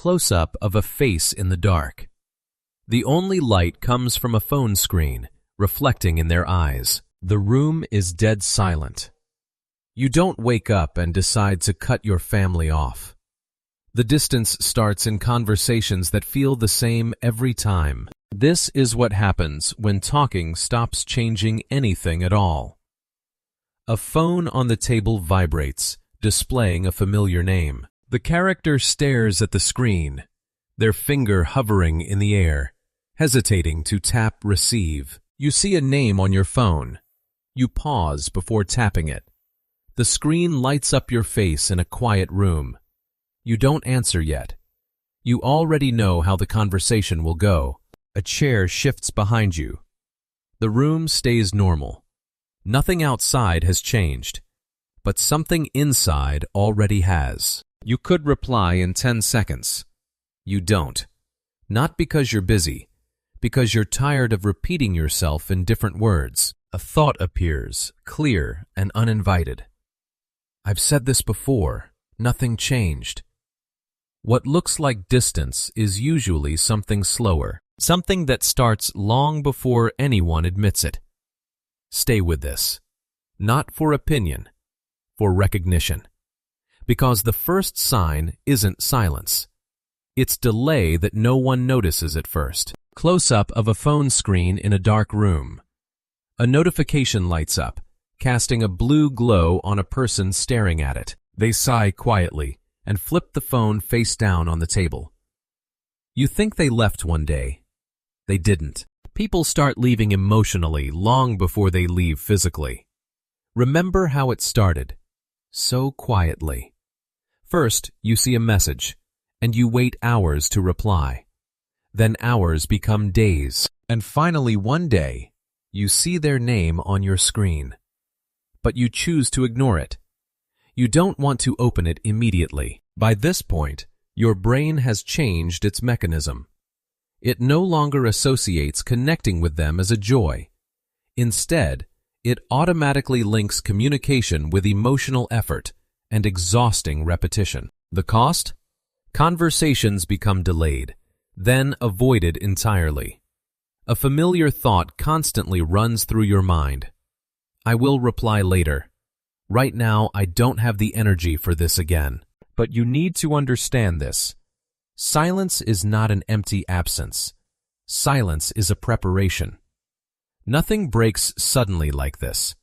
Close-up of a face in the dark. The only light comes from a phone screen, reflecting in their eyes. The room is dead silent. You don't wake up and decide to cut your family off. The distance starts in conversations that feel the same every time. This is what happens when talking stops changing anything at all. A phone on the table vibrates, displaying a familiar name. The character stares at the screen, their finger hovering in the air, hesitating to tap receive. You see a name on your phone. You pause before tapping it. The screen lights up your face in a quiet room. You don't answer yet. You already know how the conversation will go. A chair shifts behind you. The room stays normal. Nothing outside has changed, but something inside already has. You could reply in 10 seconds. You don't. Not because you're busy, because you're tired of repeating yourself in different words. A thought appears, clear and uninvited. I've said this before. Nothing changed. What looks like distance is usually something slower, something that starts long before anyone admits it. Stay with this. Not for opinion, for recognition. Because the first sign isn't silence. It's delay that no one notices at first. Close-up of a phone screen in a dark room. A notification lights up, casting a blue glow on a person staring at it. They sigh quietly and flip the phone face down on the table. You think they left one day. They didn't. People start leaving emotionally long before they leave physically. Remember how it started. So quietly. First, you see a message, and you wait hours to reply. Then hours become days, and finally one day, you see their name on your screen. But you choose to ignore it. You don't want to open it immediately. By this point, your brain has changed its mechanism. It no longer associates connecting with them as a joy. Instead, it automatically links communication with emotional effort and exhausting repetition. The cost? Conversations become delayed, then avoided entirely. A familiar thought constantly runs through your mind. I will reply later. Right now, I don't have the energy for this again. But you need to understand this. Silence is not an empty absence. Silence is a preparation. Nothing breaks suddenly like this.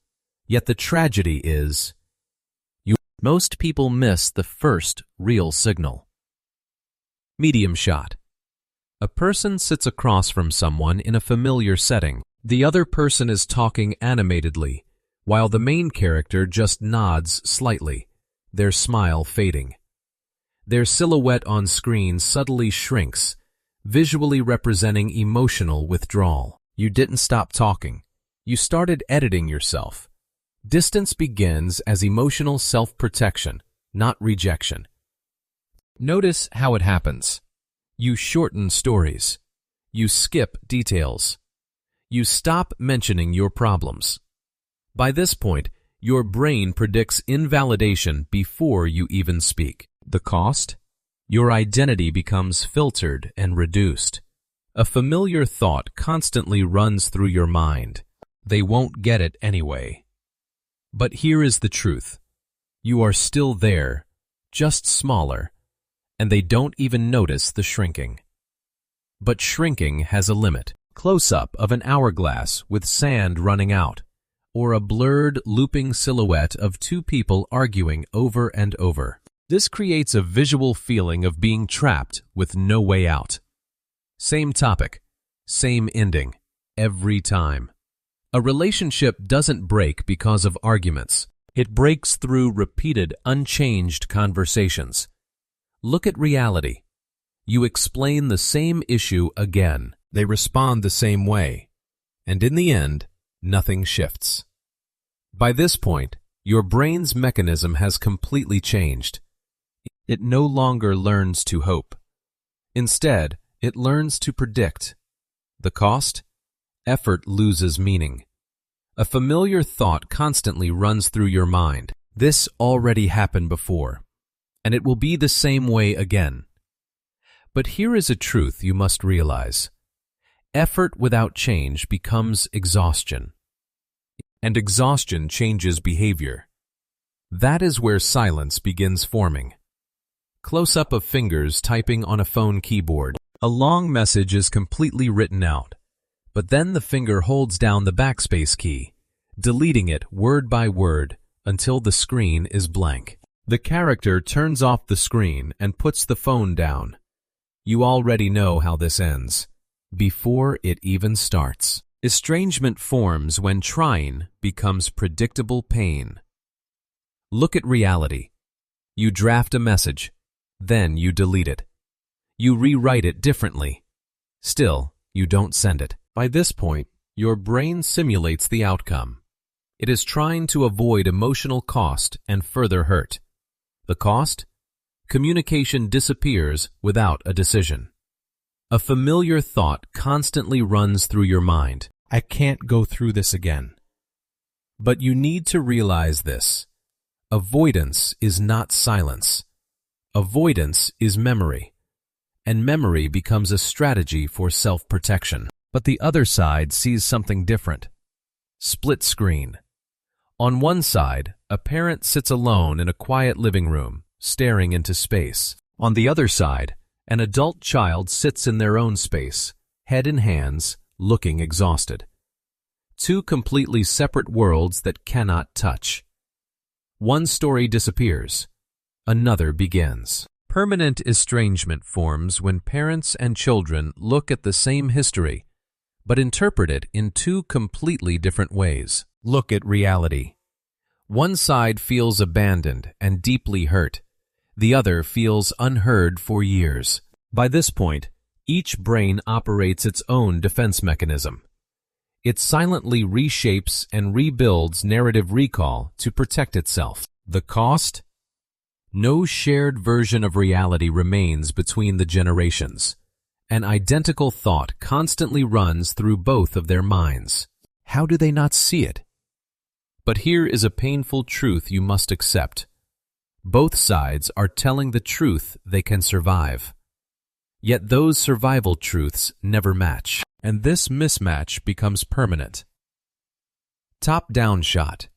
Yet the tragedy is, most people miss the first real signal. Medium shot. A person sits across from someone in a familiar setting. The other person is talking animatedly, while the main character just nods slightly, their smile fading. Their silhouette on screen subtly shrinks, visually representing emotional withdrawal. You didn't stop talking. You started editing yourself. Distance begins as emotional self-protection, not rejection. Notice how it happens. You shorten stories. You skip details. You stop mentioning your problems. By this point, your brain predicts invalidation before you even speak. The cost? Your identity becomes filtered and reduced. A familiar thought constantly runs through your mind. They won't get it anyway. But here is the truth. You are still there, just smaller, and they don't even notice the shrinking. But shrinking has a limit. Close-up of an hourglass with sand running out, or a blurred, looping silhouette of two people arguing over and over. This creates a visual feeling of being trapped with no way out. Same topic, same ending, every time. A relationship doesn't break because of arguments. It breaks through repeated, unchanged conversations. Look at reality. You explain the same issue again. They respond the same way. And in the end, nothing shifts. By this point, your brain's mechanism has completely changed. It no longer learns to hope. Instead, it learns to predict. The cost? Effort loses meaning. A familiar thought constantly runs through your mind. This already happened before, and it will be the same way again. But here is a truth you must realize. Effort without change becomes exhaustion, and exhaustion changes behavior. That is where silence begins forming. Close-up of fingers typing on a phone keyboard. A long message is completely written out, but then the finger holds down the backspace key, deleting it word by word until the screen is blank. The character turns off the screen and puts the phone down. You already know how this ends, before it even starts. Estrangement forms when trying becomes predictable pain. Look at reality. You draft a message, then you delete it. You rewrite it differently. Still, you don't send it. By this point, your brain simulates the outcome. It is trying to avoid emotional cost and further hurt. The cost? Communication disappears without a decision. A familiar thought constantly runs through your mind. I can't go through this again. But you need to realize this. Avoidance is not silence. Avoidance is memory. And memory becomes a strategy for self-protection. But the other side sees something different. Split screen. On one side, a parent sits alone in a quiet living room, staring into space. On the other side, an adult child sits in their own space, head in hands, looking exhausted. Two completely separate worlds that cannot touch. One story disappears. Another begins. Permanent estrangement forms when parents and children look at the same history, but interpret it in two completely different ways. Look at reality. One side feels abandoned and deeply hurt. The other feels unheard for years. By this point, each brain operates its own defense mechanism. It silently reshapes and rebuilds narrative recall to protect itself. The cost? No shared version of reality remains between the generations. An identical thought constantly runs through both of their minds. How do they not see it? But here is a painful truth you must accept. Both sides are telling the truth they can survive. Yet those survival truths never match, and this mismatch becomes permanent. Top-down shot.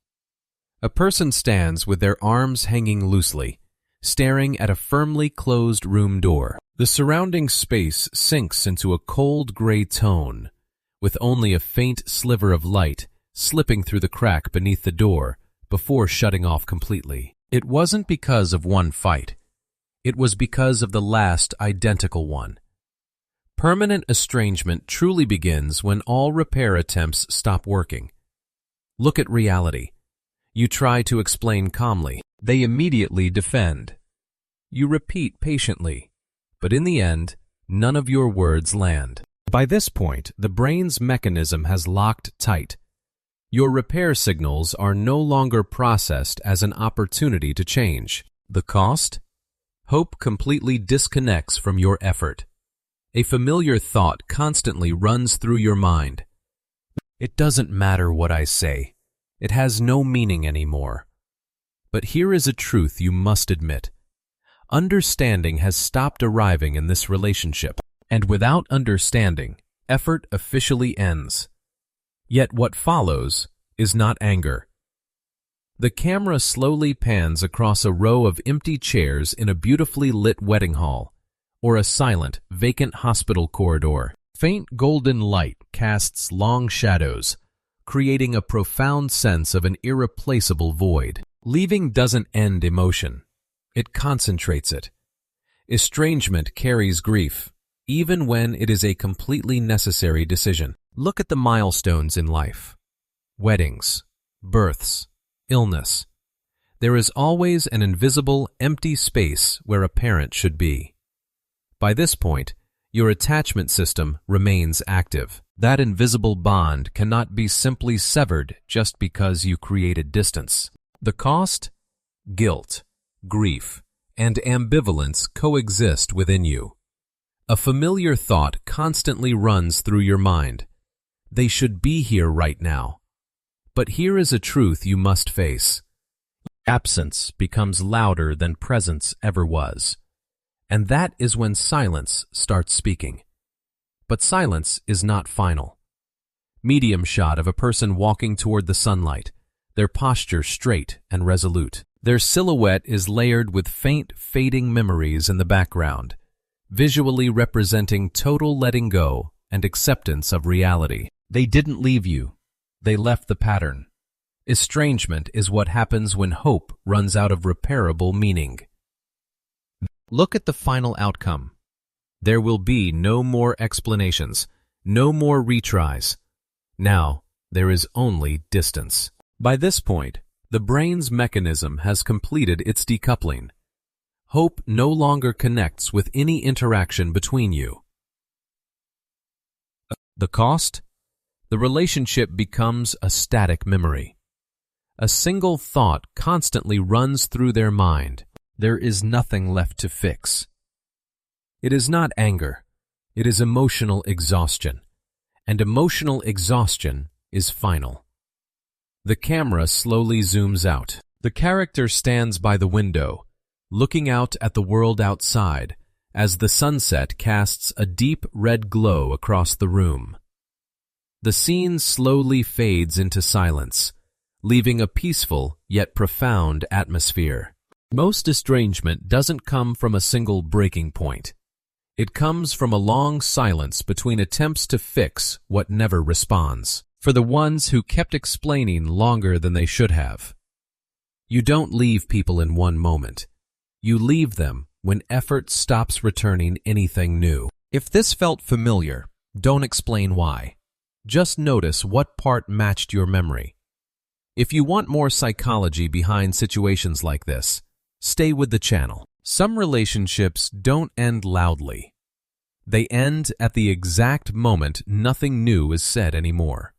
A person stands with their arms hanging loosely, staring at a firmly closed room door. The surrounding space sinks into a cold gray tone, with only a faint sliver of light slipping through the crack beneath the door before shutting off completely. It wasn't because of one fight. It was because of the last identical one. Permanent estrangement truly begins when all repair attempts stop working. Look at reality. You try to explain calmly. They immediately defend. You repeat patiently. But in the end, none of your words land. By this point, the brain's mechanism has locked tight. Your repair signals are no longer processed as an opportunity to change. The cost? Hope completely disconnects from your effort. A familiar thought constantly runs through your mind. It doesn't matter what I say. It has no meaning anymore. But here is a truth you must admit. Understanding has stopped arriving in this relationship, and without understanding, effort officially ends. Yet what follows is not anger. The camera slowly pans across a row of empty chairs in a beautifully lit wedding hall, or a silent, vacant hospital corridor. Faint golden light casts long shadows, creating a profound sense of an irreplaceable void. Leaving doesn't end emotion. It concentrates it. Estrangement carries grief, even when it is a completely necessary decision. Look at the milestones in life. Weddings, births, illness. There is always an invisible, empty space where a parent should be. By this point, your attachment system remains active. That invisible bond cannot be simply severed just because you created distance. The cost? Guilt, grief, and ambivalence coexist within you. A familiar thought constantly runs through your mind. They should be here right now. But here is a truth you must face. Absence becomes louder than presence ever was. And that is when silence starts speaking. But silence is not final. Medium shot of a person walking toward the sunlight, their posture straight and resolute. Their silhouette is layered with faint, fading memories in the background, visually representing total letting go and acceptance of reality. They didn't leave you. They left the pattern. Estrangement is what happens when hope runs out of repairable meaning. Look at the final outcome. There will be no more explanations, no more retries. Now, there is only distance. By this point, the brain's mechanism has completed its decoupling. Hope no longer connects with any interaction between you. The cost? The relationship becomes a static memory. A single thought constantly runs through their mind. There is nothing left to fix. It is not anger. It is emotional exhaustion. And emotional exhaustion is final. The camera slowly zooms out. The character stands by the window, looking out at the world outside as the sunset casts a deep red glow across the room. The scene slowly fades into silence, leaving a peaceful yet profound atmosphere. Most estrangement doesn't come from a single breaking point. It comes from a long silence between attempts to fix what never responds. For the ones who kept explaining longer than they should have. You don't leave people in one moment. You leave them when effort stops returning anything new. If this felt familiar, don't explain why. Just notice what part matched your memory. If you want more psychology behind situations like this, stay with the channel. Some relationships don't end loudly. They end at the exact moment nothing new is said anymore.